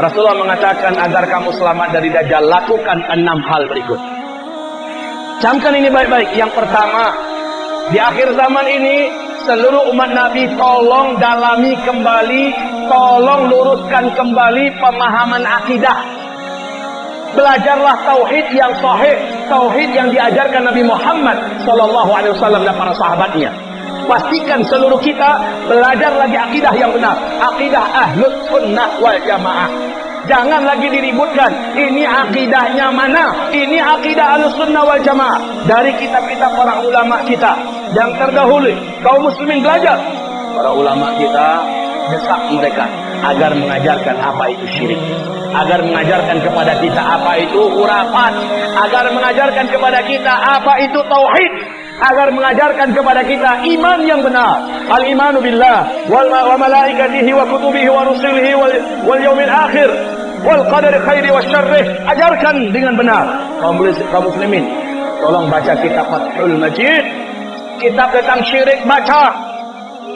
Rasulullah mengatakan agar kamu selamat dari Dajjal, lakukan 6 hal berikut. Camkan ini baik-baik. Yang pertama, di akhir zaman ini seluruh umat Nabi tolong dalami kembali, tolong luruskan kembali pemahaman akidah. Belajarlah tauhid yang sahih, tauhid yang diajarkan Nabi Muhammad SAW dan para sahabatnya. Pastikan seluruh kita belajar lagi akidah yang benar, akidah Ahlus Sunnah wal Jamaah. Jangan lagi diributkan, ini akidahnya mana, ini akidah Ahlus Sunnah wal Jamaah. Dari kitab-kitab para ulama kita yang terdahulu, kaum muslimin belajar. Para ulama kita desak mereka agar mengajarkan apa itu syirik, agar mengajarkan kepada kita apa itu khurafat, agar mengajarkan kepada kita apa itu tauhid, agar mengajarkan kepada kita iman yang benar. Al-imanu billah wa malaikatihi wa kutubihi wa rusulihi wal yaumil akhir wal qadari khairi wa syarrih. Ajarkan dengan benar. Kaum muslimin, tolong baca kitab Fathul Majid, kitab tentang syirik, baca.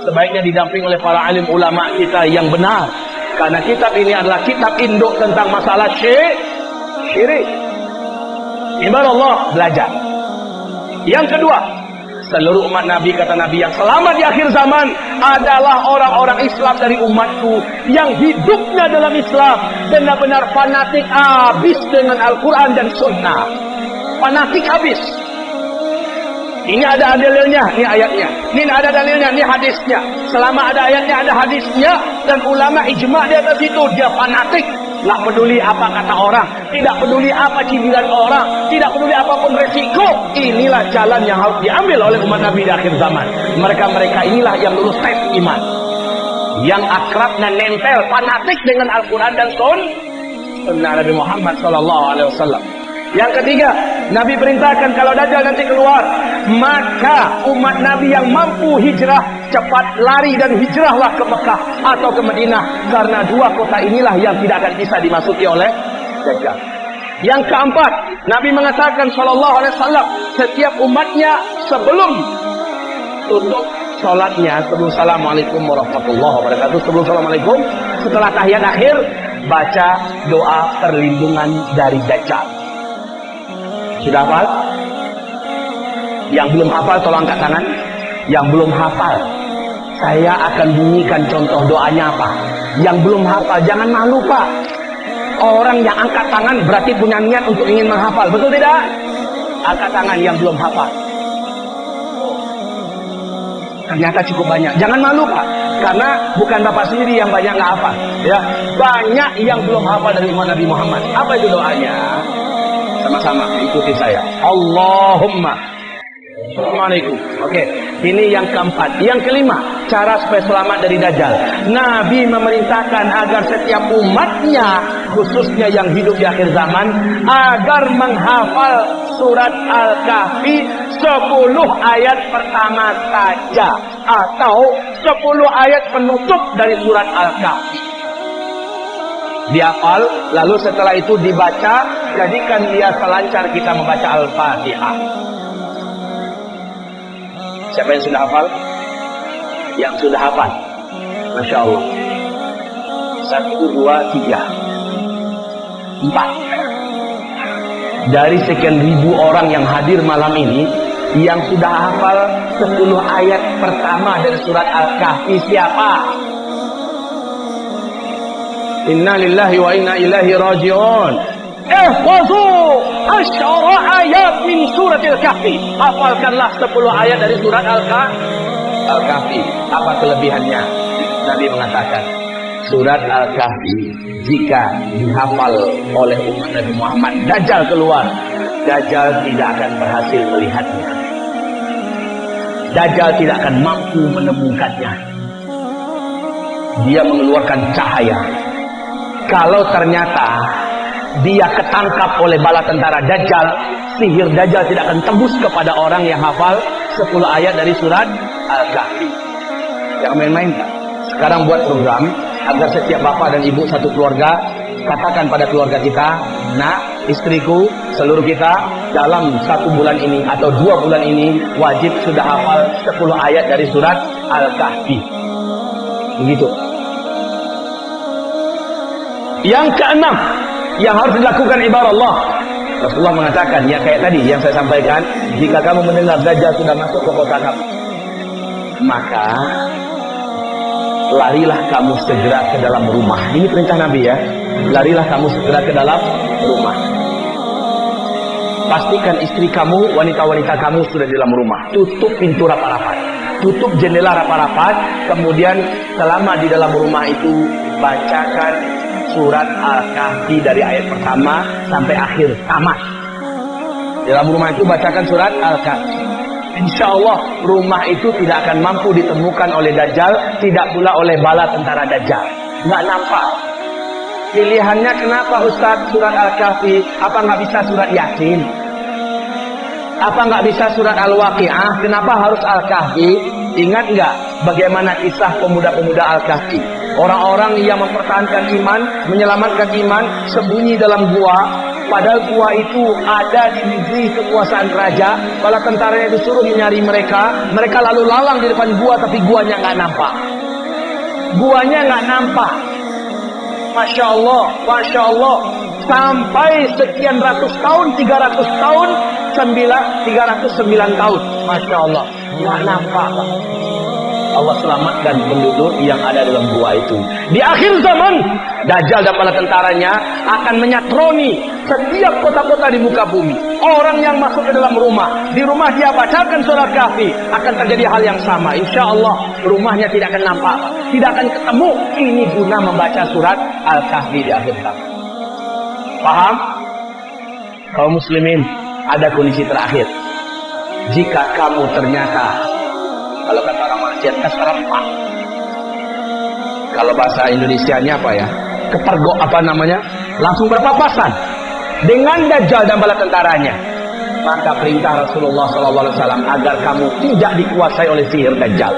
Sebaiknya didamping oleh para alim ulama kita yang benar, karena kitab ini adalah kitab induk tentang masalah syirik. Ibarat Allah, belajar. Yang kedua, seluruh umat Nabi, kata Nabi, yang selamat di akhir zaman adalah orang-orang Islam dari umatku yang hidupnya dalam Islam benar-benar fanatik habis dengan Al-Quran dan Sunnah. Fanatik habis. Ini ada dalilnya, ini ayatnya. Ini ada dalilnya, ini hadisnya. Selama ada ayatnya, ada hadisnya, dan ulama ijma di atas itu, dia fanatik. Tak peduli apa kata orang, tidak peduli apa cibiran orang, tidak peduli apapun resiko. Inilah jalan yang harus diambil oleh umat Nabi di akhir zaman. Mereka-mereka inilah yang lulus tes iman, yang akrab dan nempel, fanatik dengan Al-Quran dan Sunnah Nabi Muhammad SAW. Yang ketiga, Nabi perintahkan kalau Dajjal nanti keluar, maka umat Nabi yang mampu hijrah cepat lari dan hijrahlah ke Mekah atau ke Madinah, karena 2 kota inilah yang tidak akan bisa dimasuki oleh Dajjal. Yang keempat, Nabi mengatakan SAW, setiap umatnya sebelum tutup sholatnya, sebelum Assalamualaikum warahmatullahi wabarakatuh, sebelum Assalamualaikum, setelah tahiyat akhir, baca doa perlindungan dari Dajjal. Sudah hafal? Yang belum hafal tolong angkat tangan. Yang belum hafal, saya akan bunyikan contoh doanya apa. Yang belum hafal jangan malu, Pak. Orang yang angkat tangan berarti punya niat untuk ingin menghafal, betul tidak? Angkat tangan yang belum hafal. Ternyata cukup banyak. Jangan malu, Pak, karena bukan Bapak sendiri yang banyak nggak hafal, ya. Banyak yang belum hafal dari umat Nabi Muhammad. Apa itu doanya? Sama-sama ikuti saya. Allahumma Assalamualaikum. Oke, ini yang keempat. Yang kelima, cara supaya selamat dari Dajjal. Nabi memerintahkan agar setiap umatnya, khususnya yang hidup di akhir zaman, agar menghafal surat Al-Kahfi 10 ayat pertama saja, atau 10 ayat penutup dari surat Al-Kahfi. Dihafal, lalu setelah itu dibaca, jadikan dia selancar kita membaca Al-Fatihah. Siapa yang sudah hafal? Yang sudah hafal, Masya Allah. 1, 2, 3, 4. Dari sekian ribu orang yang hadir malam ini, yang sudah hafal 10 ayat pertama dari surat Al-Kahfi siapa? Inna lillahi wa inna ilaihi raji'un. Ihfazu 10 ayat min surat Al-Kahfi. Hafalkanlah 10 ayat dari surat Al-Kahfi. Apa kelebihannya? Nabi mengatakan, surat Al-Kahfi jika dihafal oleh umat Nabi Muhammad, Dajjal keluar, Dajjal tidak akan berhasil melihatnya. Dajjal tidak akan mampu menemukannya. Dia mengeluarkan cahaya. Kalau ternyata dia ketangkap oleh bala tentara Dajjal, sihir Dajjal tidak akan tembus kepada orang yang hafal 10 ayat dari surat Al-Kahfi. Jangan main-main. Sekarang buat program agar setiap bapak dan ibu satu keluarga katakan pada keluarga kita, nak, istriku, seluruh kita dalam 1 bulan ini atau 2 bulan ini wajib sudah hafal 10 ayat dari surat Al-Kahfi. Begitu. Yang keenam yang harus dilakukan ibarat Allah, Rasulullah mengatakan, ya kayak tadi yang saya sampaikan, jika kamu mendengar Dajjal sudah masuk ke kota kamu, maka larilah kamu segera ke dalam rumah. Ini perintah Nabi ya. Larilah kamu segera ke dalam rumah. Pastikan istri kamu, wanita-wanita kamu sudah di dalam rumah. Tutup pintu rapat-rapat, tutup jendela rapat-rapat. Kemudian selama di dalam rumah itu, bacakan surat Al-Kahfi dari ayat pertama sampai akhir, tamat. Di dalam rumah itu bacakan surat Al-Kahfi. Insya Allah rumah itu tidak akan mampu ditemukan oleh Dajjal, tidak pula oleh bala tentara Dajjal. Nggak nampak. Pilihannya kenapa Ustaz surat Al-Kahfi? Apa nggak bisa surat Yasin? Apa nggak bisa surat Al-Waqi'ah? Kenapa harus Al-Kahfi? Ingat nggak bagaimana kisah pemuda-pemuda Al-Kahfi? Orang-orang yang mempertahankan iman, menyelamatkan iman, sembunyi dalam gua. Padahal gua itu ada di negeri kekuasaan raja. Kalau tentaranya disuruh mencari mereka, mereka lalu lalang di depan gua, tapi guanya nggak nampak. Guanya nggak nampak. Masya Allah, Masya Allah. Sampai sekian ratus tahun, 300 tahun, 309 tahun. Masya Allah, nggak nampak. Allah selamatkan penduduk yang ada dalam gua itu. Di akhir zaman, Dajjal dan bala tentaranya akan menyatroni setiap kota-kota di muka bumi. Orang yang masuk ke dalam rumah, di rumah dia bacakan surat Kahfi, akan terjadi hal yang sama. Insya Allah rumahnya tidak akan nampak, tidak akan ketemu. Ini guna membaca surat Al-Kahfi di akhir zaman. Paham? Kaum muslimin, ada kondisi terakhir. Jika kamu ternyata, kalau kata orang manusia, keserempak. Kalau bahasa Indonesianya apa ya? Kepergok apa namanya? Langsung berpapasan dengan Dajjal dan bala tentaranya. Maka perintah Rasulullah SAW agar kamu tidak dikuasai oleh sihir Dajjal,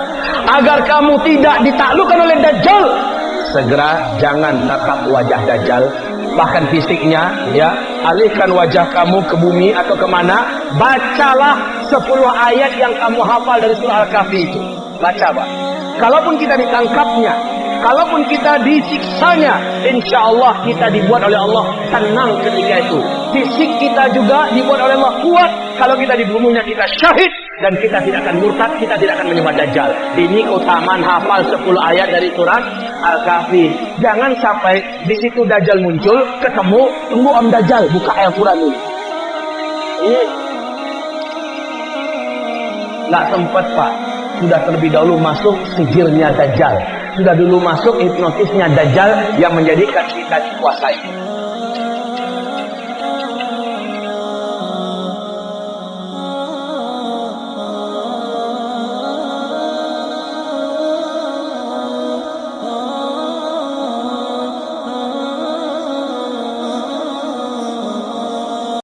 agar kamu tidak ditaklukkan oleh Dajjal, segera jangan tatap wajah Dajjal, bahkan fisiknya, ya, alihkan wajah kamu ke bumi atau kemana. Bacalah 10 ayat yang kamu hafal dari surah Al-Kahfi itu. Baca, Pak. Kalaupun kita ditangkapnya, kalaupun kita disiksanya, insya Allah kita dibuat oleh Allah tenang ketika itu. Fisik kita juga dibuat oleh Allah kuat. Kalau kita dibunuhnya kita syahid, dan kita tidak akan murtad, kita tidak akan menyembah Dajjal. Ini keutamaan hafal 10 ayat dari surat Al-Kahfi. Jangan sampai di situ Dajjal muncul, ketemu, tunggu Om Dajjal, buka Al-Quran dulu. Ini nggak sempat, Pak. Sudah terlebih dahulu masuk sihirnya Dajjal. Sudah dulu masuk hipnotisnya Dajjal yang menjadikan kita dikuasai.